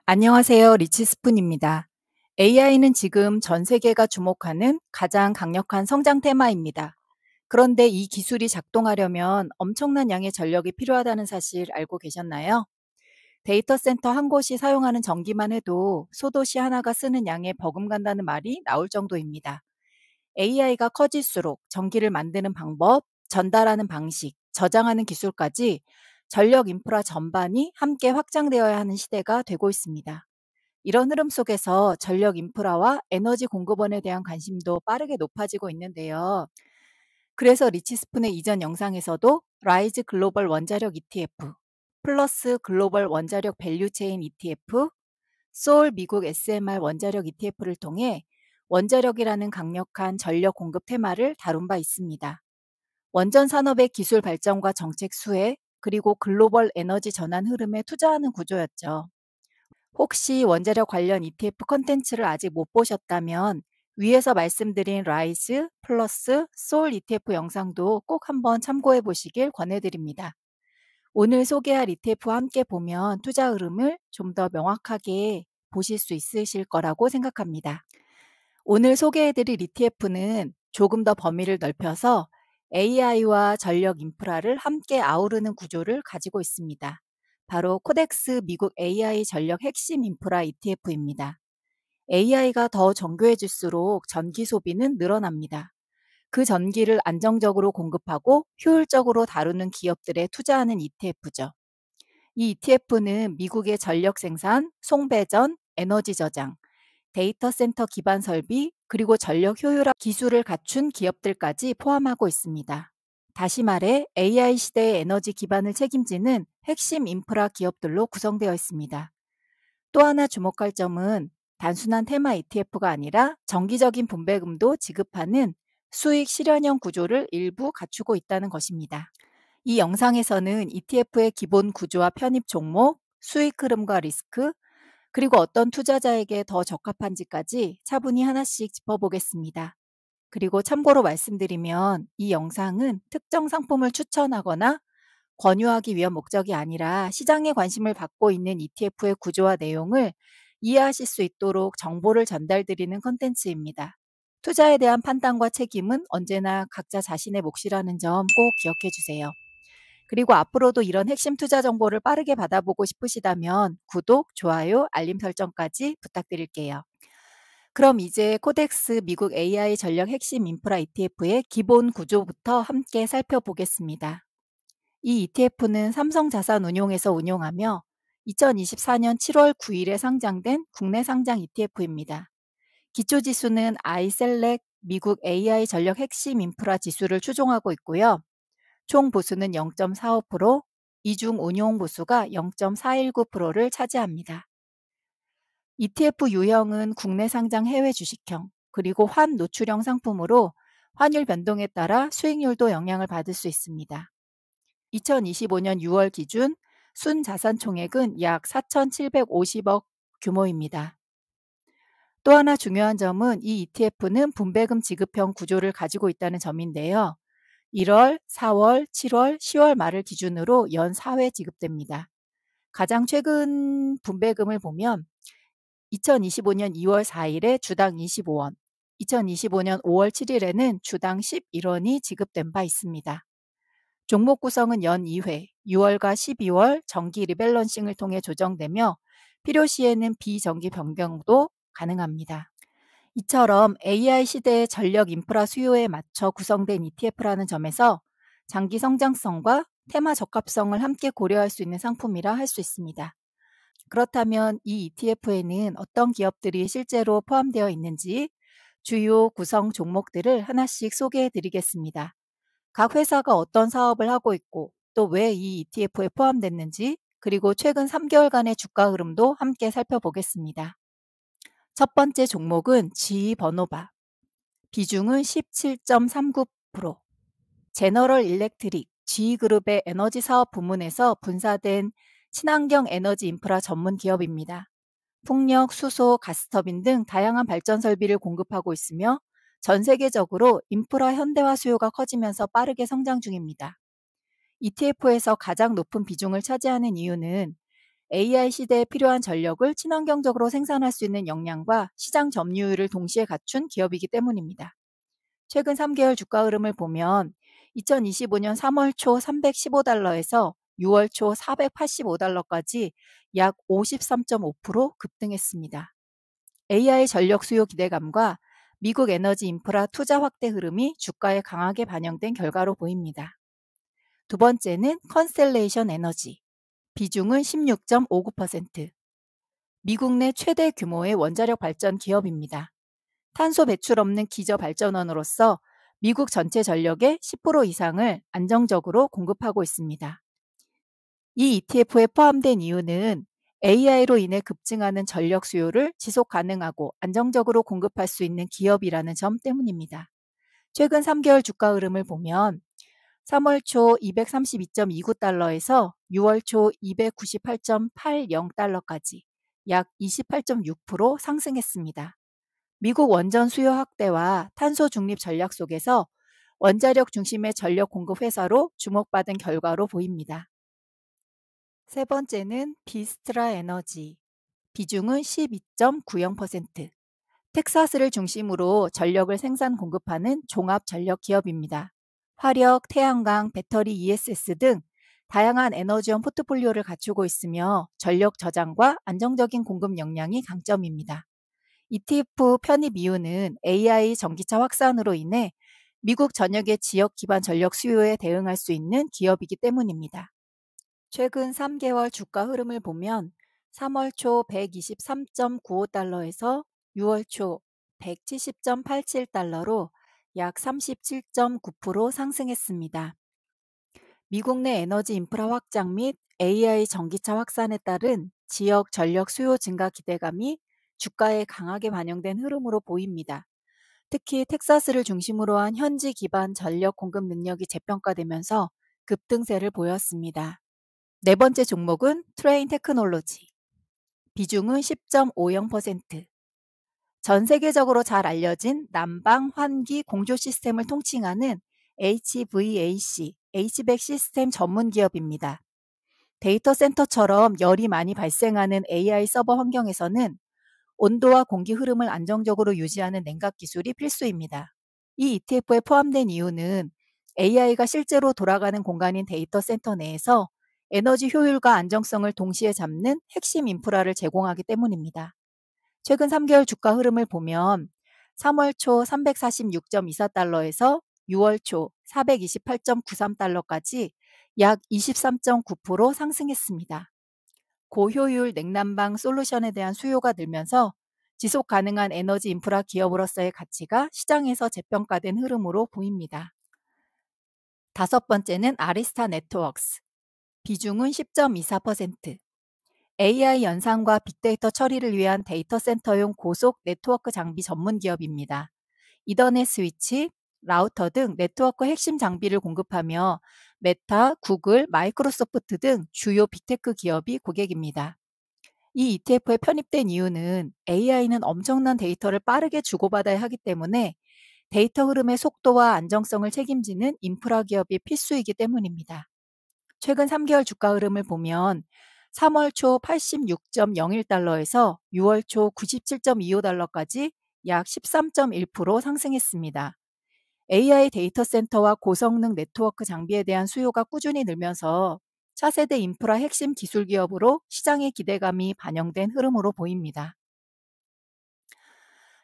안녕하세요. 리치스푼입니다. AI는 지금 전 세계가 주목하는 가장 강력한 성장 테마입니다. 그런데 이 기술이 작동하려면 엄청난 양의 전력이 필요하다는 사실 알고 계셨나요? 데이터 센터 한 곳이 사용하는 전기만 해도 소도시 하나가 쓰는 양에 버금간다는 말이 나올 정도입니다. AI가 커질수록 전기를 만드는 방법, 전달하는 방식, 저장하는 기술까지 전력 인프라 전반이 함께 확장되어야 하는 시대가 되고 있습니다. 이런 흐름 속에서 전력 인프라와 에너지 공급원에 대한 관심도 빠르게 높아지고 있는데요. 그래서 리치스푼의 이전 영상에서도 라이즈 글로벌 원자력 ETF, 플러스 글로벌 원자력 밸류체인 ETF, 소울 미국 SMR 원자력 ETF를 통해 원자력이라는 강력한 전력 공급 테마를 다룬 바 있습니다. 원전 산업의 기술 발전과 정책 수혜, 그리고 글로벌 에너지 전환 흐름에 투자하는 구조였죠. 혹시 원자력 관련 ETF 컨텐츠를 아직 못 보셨다면 위에서 말씀드린 라이즈 플러스 소울 ETF 영상도 꼭 한번 참고해 보시길 권해드립니다. 오늘 소개할 ETF와 함께 보면 투자 흐름을 좀 더 명확하게 보실 수 있으실 거라고 생각합니다. 오늘 소개해드릴 ETF는 조금 더 범위를 넓혀서 AI와 전력 인프라를 함께 아우르는 구조를 가지고 있습니다. 바로 코덱스 미국 AI 전력 핵심 인프라 ETF입니다. AI가 더 정교해질수록 전기 소비는 늘어납니다. 그 전기를 안정적으로 공급하고 효율적으로 다루는 기업들에 투자하는 ETF죠. 이 ETF는 미국의 전력 생산, 송배전, 에너지 저장, 데이터 센터 기반 설비, 그리고 전력 효율화 기술을 갖춘 기업들까지 포함하고 있습니다. 다시 말해 AI 시대의 에너지 기반을 책임지는 핵심 인프라 기업들로 구성되어 있습니다. 또 하나 주목할 점은 단순한 테마 ETF가 아니라 정기적인 분배금도 지급하는 수익 실현형 구조를 일부 갖추고 있다는 것입니다. 이 영상에서는 ETF의 기본 구조와 편입 종목, 수익 흐름과 리스크, 그리고 어떤 투자자에게 더 적합한지까지 차분히 하나씩 짚어보겠습니다. 그리고 참고로 말씀드리면 이 영상은 특정 상품을 추천하거나 권유하기 위한 목적이 아니라 시장에 관심을 받고 있는 ETF의 구조와 내용을 이해하실 수 있도록 정보를 전달드리는 컨텐츠입니다. 투자에 대한 판단과 책임은 언제나 각자 자신의 몫이라는 점 꼭 기억해 주세요. 그리고 앞으로도 이런 핵심 투자 정보를 빠르게 받아보고 싶으시다면 구독, 좋아요, 알림 설정까지 부탁드릴게요. 그럼 이제 코덱스 미국 AI 전력 핵심 인프라 ETF의 기본 구조부터 함께 살펴보겠습니다. 이 ETF는 삼성자산운용에서 운용하며 2024년 7월 9일에 상장된 국내 상장 ETF입니다. 기초지수는 i셀렉 미국 AI 전력 핵심 인프라 지수를 추종하고 있고요. 총 보수는 0.45%, 이중 운용 보수가 0.419%를 차지합니다. ETF 유형은 국내 상장 해외 주식형, 그리고 환 노출형 상품으로 환율 변동에 따라 수익률도 영향을 받을 수 있습니다. 2025년 6월 기준 순자산 총액은 약 4,750억 규모입니다. 또 하나 중요한 점은 이 ETF는 분배금 지급형 구조를 가지고 있다는 점인데요. 1월, 4월, 7월, 10월 말을 기준으로 연 4회 지급됩니다. 가장 최근 분배금을 보면 2025년 2월 4일에 주당 25원, 2025년 5월 7일에는 주당 11원이 지급된 바 있습니다. 종목 구성은 연 2회, 6월과 12월 정기 리밸런싱을 통해 조정되며 필요시에는 비정기 변경도 가능합니다. 이처럼 AI 시대의 전력 인프라 수요에 맞춰 구성된 ETF라는 점에서 장기 성장성과 테마 적합성을 함께 고려할 수 있는 상품이라 할 수 있습니다. 그렇다면 이 ETF에는 어떤 기업들이 실제로 포함되어 있는지 주요 구성 종목들을 하나씩 소개해 드리겠습니다. 각 회사가 어떤 사업을 하고 있고 또 왜 이 ETF에 포함됐는지 그리고 최근 3개월간의 주가 흐름도 함께 살펴보겠습니다. 첫 번째 종목은 GE 버노바. 비중은 17.39%. 제너럴 일렉트릭, GE그룹의 에너지 사업 부문에서 분사된 친환경 에너지 인프라 전문 기업입니다. 풍력, 수소, 가스터빈 등 다양한 발전 설비를 공급하고 있으며 전 세계적으로 인프라 현대화 수요가 커지면서 빠르게 성장 중입니다. ETF에서 가장 높은 비중을 차지하는 이유는 AI 시대에 필요한 전력을 친환경적으로 생산할 수 있는 역량과 시장 점유율을 동시에 갖춘 기업이기 때문입니다. 최근 3개월 주가 흐름을 보면 2025년 3월 초 315달러에서 6월 초 485달러까지 약 53.5% 급등했습니다. AI 전력 수요 기대감과 미국 에너지 인프라 투자 확대 흐름이 주가에 강하게 반영된 결과로 보입니다. 두 번째는 컨스텔레이션 에너지. 비중은 16.59%. 미국 내 최대 규모의 원자력 발전 기업입니다. 탄소 배출 없는 기저 발전원으로서 미국 전체 전력의 10% 이상을 안정적으로 공급하고 있습니다. 이 ETF에 포함된 이유는 AI로 인해 급증하는 전력 수요를 지속 가능하고 안정적으로 공급할 수 있는 기업이라는 점 때문입니다. 최근 3개월 주가 흐름을 보면 3월 초 232.29달러에서 6월 초 298.80달러까지 약 28.6% 상승했습니다. 미국 원전 수요 확대와 탄소 중립 전략 속에서 원자력 중심의 전력 공급 회사로 주목받은 결과로 보입니다. 세 번째는 비스트라 에너지. 비중은 12.90%. 텍사스를 중심으로 전력을 생산 공급하는 종합 전력 기업입니다. 화력, 태양광, 배터리 ESS 등 다양한 에너지원 포트폴리오를 갖추고 있으며 전력 저장과 안정적인 공급 역량이 강점입니다. ETF 편입 이유는 AI 전기차 확산으로 인해 미국 전역의 지역 기반 전력 수요에 대응할 수 있는 기업이기 때문입니다. 최근 3개월 주가 흐름을 보면 3월 초 123.95달러에서 6월 초 170.87달러로 약 37.9% 상승했습니다. 미국 내 에너지 인프라 확장 및 AI 전기차 확산에 따른 지역 전력 수요 증가 기대감이 주가에 강하게 반영된 흐름으로 보입니다. 특히 텍사스를 중심으로 한 현지 기반 전력 공급 능력이 재평가되면서 급등세를 보였습니다. 네 번째 종목은 트레인 테크놀로지. 비중은 10.50%. 전 세계적으로 잘 알려진 난방, 환기, 공조 시스템을 통칭하는 HVAC, HVAC 시스템 전문 기업입니다. 데이터 센터처럼 열이 많이 발생하는 AI 서버 환경에서는 온도와 공기 흐름을 안정적으로 유지하는 냉각 기술이 필수입니다. 이 ETF에 포함된 이유는 AI가 실제로 돌아가는 공간인 데이터 센터 내에서 에너지 효율과 안정성을 동시에 잡는 핵심 인프라를 제공하기 때문입니다. 최근 3개월 주가 흐름을 보면 3월 초 346.24달러에서 6월 초 428.93달러까지 약 23.9% 상승했습니다. 고효율 냉난방 솔루션에 대한 수요가 늘면서 지속 가능한 에너지 인프라 기업으로서의 가치가 시장에서 재평가된 흐름으로 보입니다. 다섯 번째는 아리스타 네트워크스. 비중은 10.24%. AI 연산과 빅데이터 처리를 위한 데이터 센터용 고속 네트워크 장비 전문 기업입니다. 이더넷 스위치, 라우터 등 네트워크 핵심 장비를 공급하며 메타, 구글, 마이크로소프트 등 주요 빅테크 기업이 고객입니다. 이 ETF에 편입된 이유는 AI는 엄청난 데이터를 빠르게 주고받아야 하기 때문에 데이터 흐름의 속도와 안정성을 책임지는 인프라 기업이 필수이기 때문입니다. 최근 3개월 주가 흐름을 보면 3월 초 86.01달러에서 6월 초 97.25달러까지 약 13.1% 상승했습니다. AI 데이터 센터와 고성능 네트워크 장비에 대한 수요가 꾸준히 늘면서 차세대 인프라 핵심 기술 기업으로 시장의 기대감이 반영된 흐름으로 보입니다.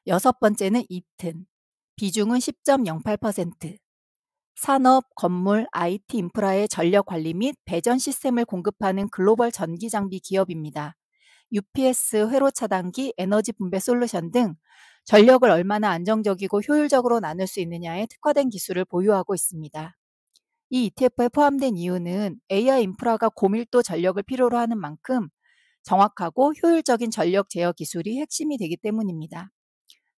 여섯 번째는 이튼. 비중은 10.08%. 산업, 건물, IT 인프라의 전력 관리 및 배전 시스템을 공급하는 글로벌 전기 장비 기업입니다. UPS, 회로 차단기, 에너지 분배 솔루션 등 전력을 얼마나 안정적이고 효율적으로 나눌 수 있느냐에 특화된 기술을 보유하고 있습니다. 이 ETF에 포함된 이유는 AI 인프라가 고밀도 전력을 필요로 하는 만큼 정확하고 효율적인 전력 제어 기술이 핵심이 되기 때문입니다.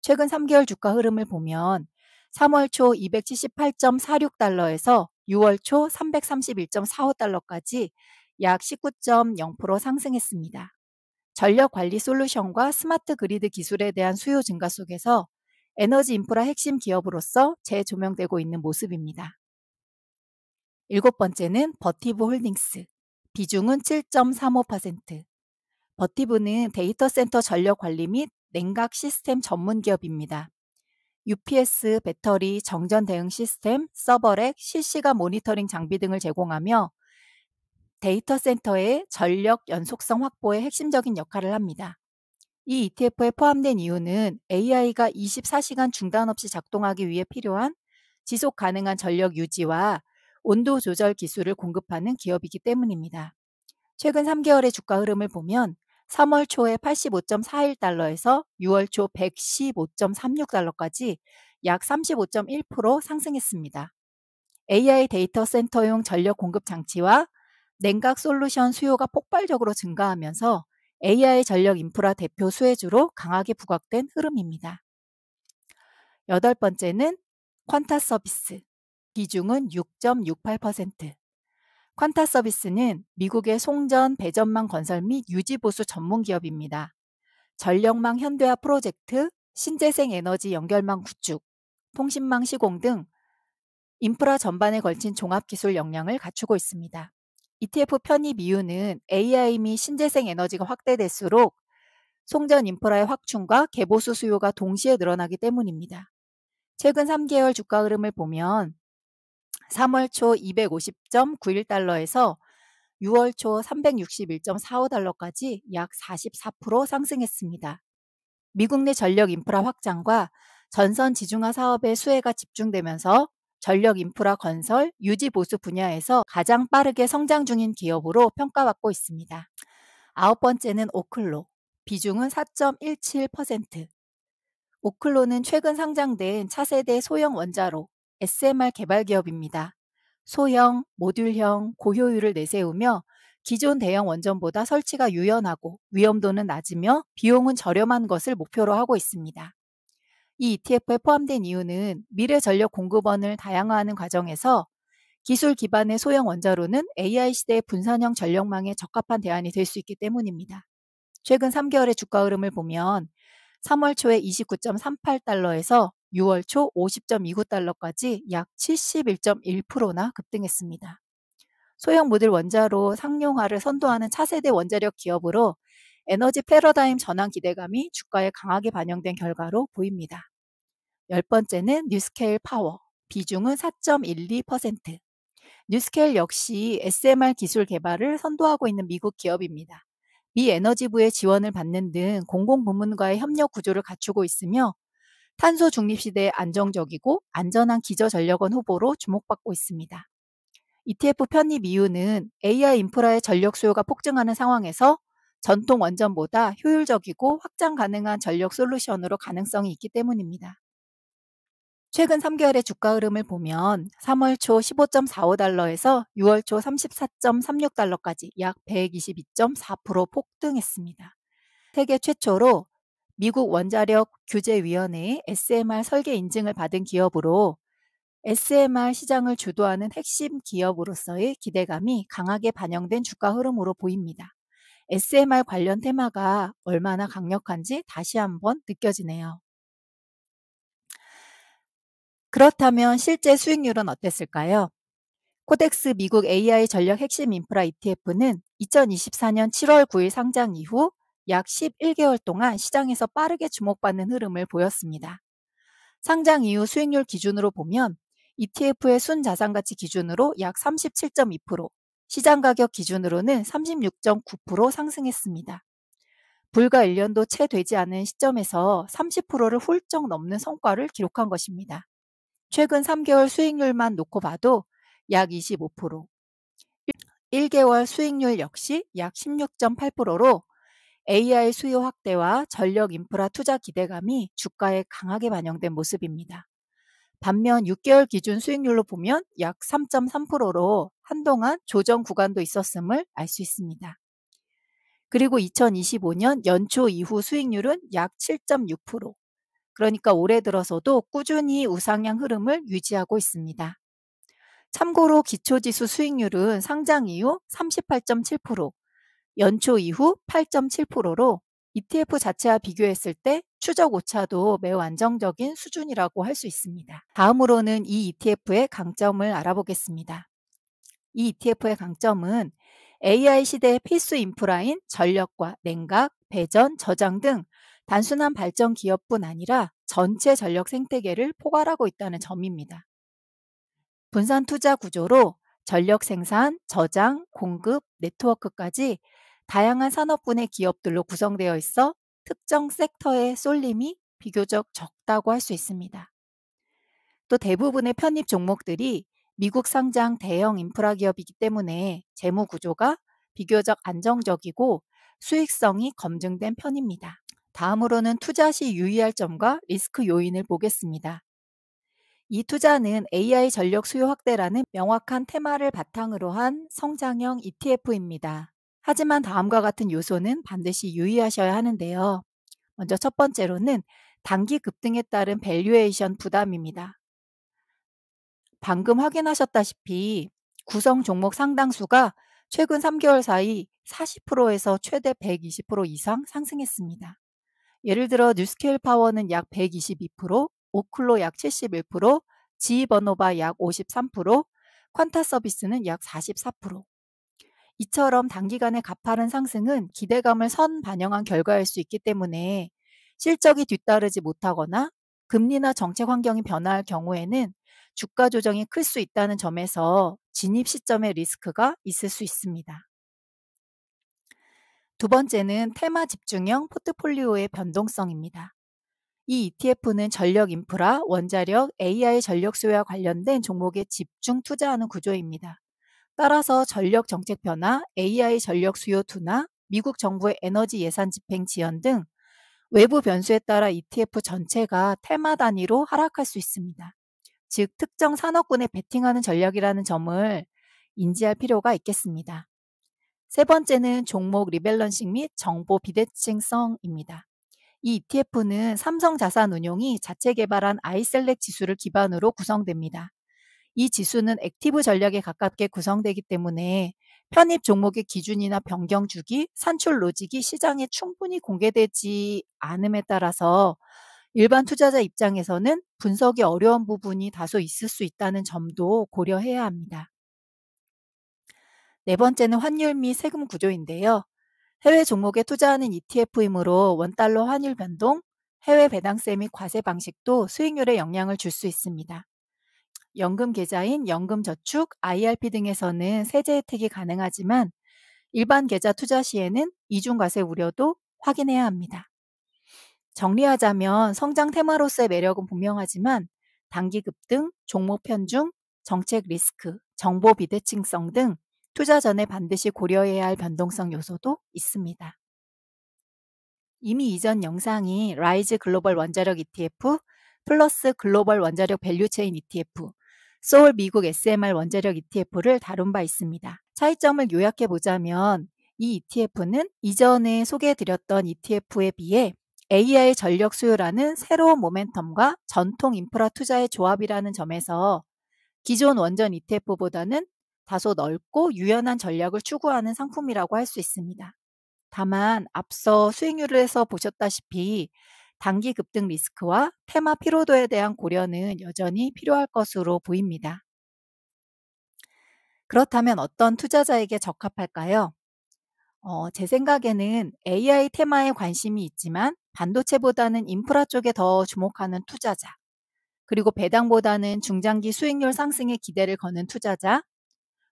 최근 3개월 주가 흐름을 보면 3월 초 278.46달러에서 6월 초 331.45달러까지 약 19.0% 상승했습니다. 전력 관리 솔루션과 스마트 그리드 기술에 대한 수요 증가 속에서 에너지 인프라 핵심 기업으로서 재조명되고 있는 모습입니다. 일곱 번째는 버티브 홀딩스. 비중은 7.35%. 버티브는 데이터 센터 전력 관리 및 냉각 시스템 전문 기업입니다. UPS, 배터리, 정전 대응 시스템, 서버렉, 실시간 모니터링 장비 등을 제공하며 데이터 센터의 전력 연속성 확보에 핵심적인 역할을 합니다. 이 ETF에 포함된 이유는 AI가 24시간 중단 없이 작동하기 위해 필요한 지속 가능한 전력 유지와 온도 조절 기술을 공급하는 기업이기 때문입니다. 최근 3개월의 주가 흐름을 보면 3월 초에 85.41달러에서 6월 초 115.36달러까지 약 35.1% 상승했습니다. AI 데이터 센터용 전력 공급 장치와 냉각 솔루션 수요가 폭발적으로 증가하면서 AI 전력 인프라 대표 수혜주로 강하게 부각된 흐름입니다. 여덟 번째는 퀀타 서비스. 비중은 6.68%. 퀀타 서비스는 미국의 송전, 배전망 건설 및 유지 보수 전문 기업입니다. 전력망 현대화 프로젝트, 신재생 에너지 연결망 구축, 통신망 시공 등 인프라 전반에 걸친 종합기술 역량을 갖추고 있습니다. ETF 편입 이유는 AI 및 신재생 에너지가 확대될수록 송전 인프라의 확충과 개보수 수요가 동시에 늘어나기 때문입니다. 최근 3개월 주가 흐름을 보면 3월 초 250.91달러에서 6월 초 361.45달러까지 약 44% 상승했습니다. 미국 내 전력 인프라 확장과 전선 지중화 사업의 수혜가 집중되면서 전력 인프라 건설, 유지 보수 분야에서 가장 빠르게 성장 중인 기업으로 평가받고 있습니다. 아홉 번째는 오클로. 비중은 4.17%. 오클로는 최근 상장된 차세대 소형 원자로 SMR 개발 기업입니다. 소형, 모듈형, 고효율을 내세우며 기존 대형 원전보다 설치가 유연하고 위험도는 낮으며 비용은 저렴한 것을 목표로 하고 있습니다. 이 ETF에 포함된 이유는 미래 전력 공급원을 다양화하는 과정에서 기술 기반의 소형 원자로는 AI 시대의 분산형 전력망에 적합한 대안이 될 수 있기 때문입니다. 최근 3개월의 주가 흐름을 보면 3월 초에 29.38달러에서 6월 초 50.29달러까지 약 71.1%나 급등했습니다. 소형 모듈 원자로 상용화를 선도하는 차세대 원자력 기업으로 에너지 패러다임 전환 기대감이 주가에 강하게 반영된 결과로 보입니다. 열 번째는 뉴스케일 파워. 비중은 4.12%. 뉴스케일 역시 SMR 기술 개발을 선도하고 있는 미국 기업입니다. 미 에너지부의 지원을 받는 등 공공부문과의 협력 구조를 갖추고 있으며 탄소 중립 시대에 안정적이고 안전한 기저전력원 후보로 주목받고 있습니다. ETF 편입 이유는 AI 인프라의 전력 수요가 폭증하는 상황에서 전통 원전보다 효율적이고 확장 가능한 전력 솔루션으로 가능성이 있기 때문입니다. 최근 3개월의 주가 흐름을 보면 3월 초 15.45달러에서 6월 초 34.36달러까지 약 122.4% 폭등했습니다. 세계 최초로 미국 원자력 규제위원회의 SMR 설계 인증을 받은 기업으로 SMR 시장을 주도하는 핵심 기업으로서의 기대감이 강하게 반영된 주가 흐름으로 보입니다. SMR 관련 테마가 얼마나 강력한지 다시 한번 느껴지네요. 그렇다면 실제 수익률은 어땠을까요? 코덱스 미국 AI 전력 핵심 인프라 ETF는 2024년 7월 9일 상장 이후 약 11개월 동안 시장에서 빠르게 주목받는 흐름을 보였습니다. 상장 이후 수익률 기준으로 보면 ETF의 순자산가치 기준으로 약 37.2%, 시장 가격 기준으로는 36.9% 상승했습니다. 불과 1년도 채 되지 않은 시점에서 30%를 훌쩍 넘는 성과를 기록한 것입니다. 최근 3개월 수익률만 놓고 봐도 약 25%, 1개월 수익률 역시 약 16.8%로 AI 수요 확대와 전력 인프라 투자 기대감이 주가에 강하게 반영된 모습입니다. 반면 6개월 기준 수익률로 보면 약 3.3%로 한동안 조정 구간도 있었음을 알 수 있습니다. 그리고 2025년 연초 이후 수익률은 약 7.6%, 그러니까 올해 들어서도 꾸준히 우상향 흐름을 유지하고 있습니다. 참고로 기초지수 수익률은 상장 이후 38.7%, 연초 이후 8.7%로 ETF 자체와 비교했을 때 추적 오차도 매우 안정적인 수준이라고 할 수 있습니다. 다음으로는 이 ETF의 강점을 알아보겠습니다. 이 ETF의 강점은 AI 시대의 필수 인프라인 전력과 냉각, 배전, 저장 등 단순한 발전 기업뿐 아니라 전체 전력 생태계를 포괄하고 있다는 점입니다. 분산 투자 구조로 전력 생산, 저장, 공급, 네트워크까지 다양한 산업군의 기업들로 구성되어 있어 특정 섹터의 쏠림이 비교적 적다고 할 수 있습니다. 또 대부분의 편입 종목들이 미국 상장 대형 인프라 기업이기 때문에 재무 구조가 비교적 안정적이고 수익성이 검증된 편입니다. 다음으로는 투자 시 유의할 점과 리스크 요인을 보겠습니다. 이 투자는 AI 전력 수요 확대라는 명확한 테마를 바탕으로 한 성장형 ETF입니다. 하지만 다음과 같은 요소는 반드시 유의하셔야 하는데요. 먼저 첫 번째로는 단기 급등에 따른 밸류에이션 부담입니다. 방금 확인하셨다시피 구성 종목 상당수가 최근 3개월 사이 40%에서 최대 120% 이상 상승했습니다. 예를 들어 뉴스케일 파워는 약 122%, 오클로 약 71%, 지버노바 약 53%, 퀀타 서비스는 약 44%. 이처럼 단기간의 가파른 상승은 기대감을 선반영한 결과일 수 있기 때문에 실적이 뒤따르지 못하거나 금리나 정책 환경이 변화할 경우에는 주가 조정이 클 수 있다는 점에서 진입 시점의 리스크가 있을 수 있습니다. 두 번째는 테마 집중형 포트폴리오의 변동성입니다. 이 ETF는 전력 인프라, 원자력, AI 전력 수요와 관련된 종목에 집중 투자하는 구조입니다. 따라서 전력 정책 변화, AI 전력 수요 둔화, 미국 정부의 에너지 예산 집행 지연 등 외부 변수에 따라 ETF 전체가 테마 단위로 하락할 수 있습니다. 즉, 특정 산업군에 베팅하는 전략이라는 점을 인지할 필요가 있겠습니다. 세 번째는 종목 리밸런싱 및 정보 비대칭성입니다. 이 ETF는 삼성자산운용이 자체 개발한 아이셀렉 지수를 기반으로 구성됩니다. 이 지수는 액티브 전략에 가깝게 구성되기 때문에 편입 종목의 기준이나 변경 주기, 산출 로직이 시장에 충분히 공개되지 않음에 따라서 일반 투자자 입장에서는 분석이 어려운 부분이 다소 있을 수 있다는 점도 고려해야 합니다. 네 번째는 환율 및 세금 구조인데요. 해외 종목에 투자하는 ETF이므로 원달러 환율 변동, 해외 배당세 및 과세 방식도 수익률에 영향을 줄 수 있습니다. 연금 계좌인 연금저축, IRP 등에서는 세제 혜택이 가능하지만 일반 계좌 투자 시에는 이중과세 우려도 확인해야 합니다. 정리하자면 성장 테마로서의 매력은 분명하지만 단기 급등, 종목 편중, 정책 리스크, 정보 비대칭성 등 투자 전에 반드시 고려해야 할 변동성 요소도 있습니다. 이미 이전 영상이 라이즈 글로벌 원자력 ETF 플러스 글로벌 원자력 밸류체인 ETF, 소울 미국 SMR 원자력 ETF를 다룬 바 있습니다. 차이점을 요약해 보자면 이 ETF는 이전에 소개해드렸던 ETF에 비해 AI 전력 수요라는 새로운 모멘텀과 전통 인프라 투자의 조합이라는 점에서 기존 원전 ETF보다는 다소 넓고 유연한 전략을 추구하는 상품이라고 할 수 있습니다. 다만 앞서 수익률에서 보셨다시피 단기 급등 리스크와 테마 피로도에 대한 고려는 여전히 필요할 것으로 보입니다. 그렇다면 어떤 투자자에게 적합할까요? 제 생각에는 AI 테마에 관심이 있지만 반도체보다는 인프라 쪽에 더 주목하는 투자자, 그리고 배당보다는 중장기 수익률 상승에 기대를 거는 투자자,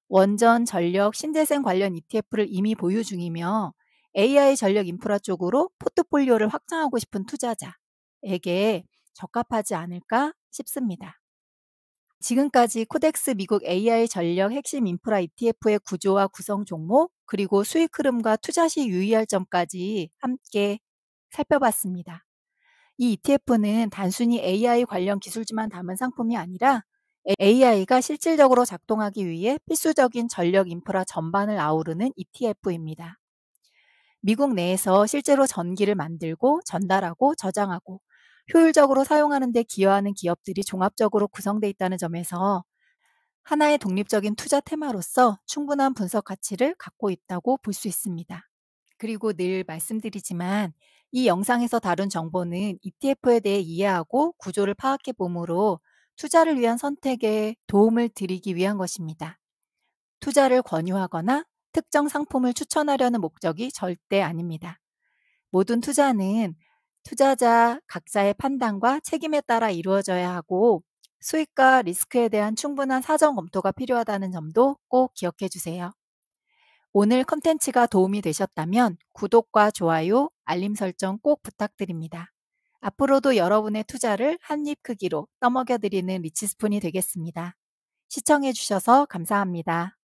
원전, 전력, 신재생 관련 ETF를 이미 보유 중이며 AI 전력 인프라 쪽으로 포트폴리오를 확장하고 싶은 투자자에게 적합하지 않을까 싶습니다. 지금까지 코덱스 미국 AI 전력 핵심 인프라 ETF의 구조와 구성 종목, 그리고 수익 흐름과 투자 시 유의할 점까지 함께 살펴봤습니다. 이 ETF는 단순히 AI 관련 기술지만 담은 상품이 아니라 AI가 실질적으로 작동하기 위해 필수적인 전력 인프라 전반을 아우르는 ETF입니다. 미국 내에서 실제로 전기를 만들고 전달하고 저장하고 효율적으로 사용하는 데 기여하는 기업들이 종합적으로 구성되어 있다는 점에서 하나의 독립적인 투자 테마로서 충분한 분석 가치를 갖고 있다고 볼 수 있습니다. 그리고 늘 말씀드리지만 이 영상에서 다룬 정보는 ETF에 대해 이해하고 구조를 파악해 보므로 투자를 위한 선택에 도움을 드리기 위한 것입니다. 투자를 권유하거나 특정 상품을 추천하려는 목적이 절대 아닙니다. 모든 투자는 투자자 각자의 판단과 책임에 따라 이루어져야 하고 수익과 리스크에 대한 충분한 사전 검토가 필요하다는 점도 꼭 기억해 주세요. 오늘 컨텐츠가 도움이 되셨다면 구독과 좋아요, 알림 설정 꼭 부탁드립니다. 앞으로도 여러분의 투자를 한 입 크기로 떠먹여 드리는 리치스푼이 되겠습니다. 시청해 주셔서 감사합니다.